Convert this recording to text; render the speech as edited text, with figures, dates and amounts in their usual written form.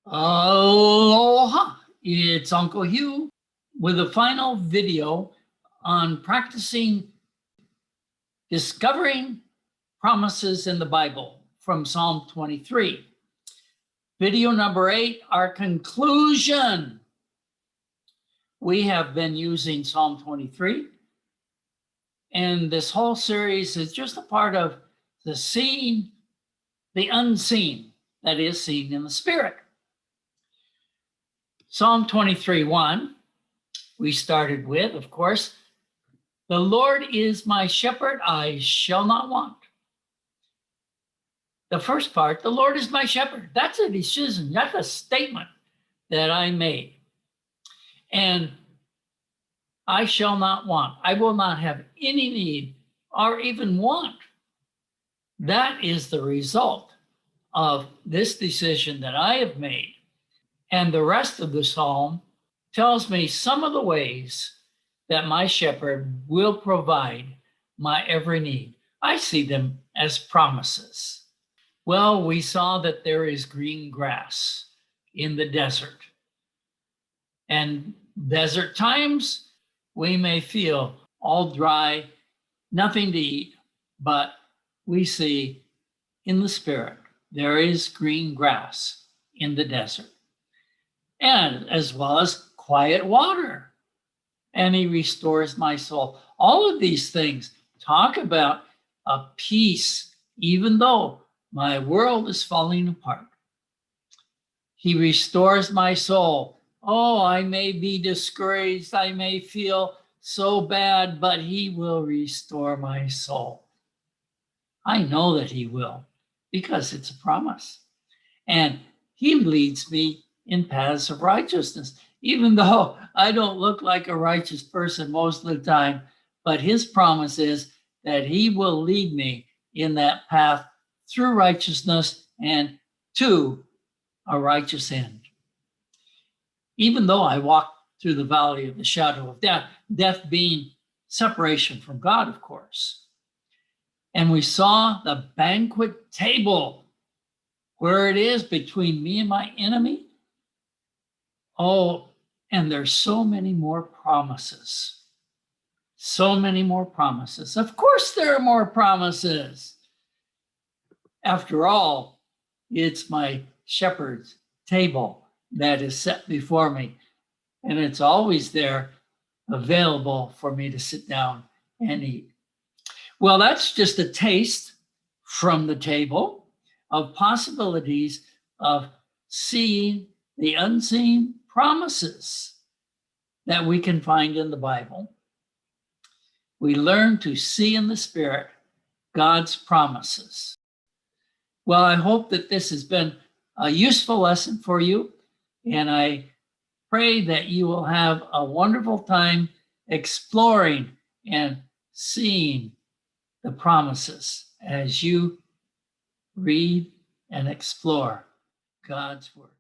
Aloha, it's Uncle Hugh with a final video on practicing discovering promises in the Bible from Psalm 23. Video number 8, our conclusion. We have been using Psalm 23, and this whole series is just a part of the seeing, the unseen, that is seen in the Spirit. Psalm 23:1, we started with, of course, the Lord is my shepherd, I shall not want. The first part, the Lord is my shepherd. That's a decision. That's a statement that I made. And I shall not want. I will not have any need or even want. That is the result of this decision that I have made. And the rest of the psalm tells me some of the ways that my shepherd will provide my every need. I see them as promises. Well, we saw that there is green grass in the desert. And desert times, we may feel all dry, nothing to eat, but we see in the Spirit, there is green grass in the desert. And as well as quiet water. And he restores my soul. All of these things talk about a peace, even though my world is falling apart. He restores my soul. Oh, I may be discouraged. I may feel so bad, but he will restore my soul. I know that he will, because it's a promise. And he leads me in paths of righteousness, even though I don't look like a righteous person most of the time, but his promise is that he will lead me in that path through righteousness and to a righteous end. Even though I walk through the valley of the shadow of death, death being separation from God, of course. And we saw the banquet table where it is between me and my enemy. Oh, and there's so many more promises. So many more promises. Of course, there are more promises. After all, it's my shepherd's table that is set before me, and it's always there available for me to sit down and eat. Well, that's just a taste from the table of possibilities of seeing the unseen promises that we can find in the Bible. We learn to see in the Spirit God's promises. Well, I hope that this has been a useful lesson for you, and I pray that you will have a wonderful time exploring and seeing the promises as you read and explore God's Word.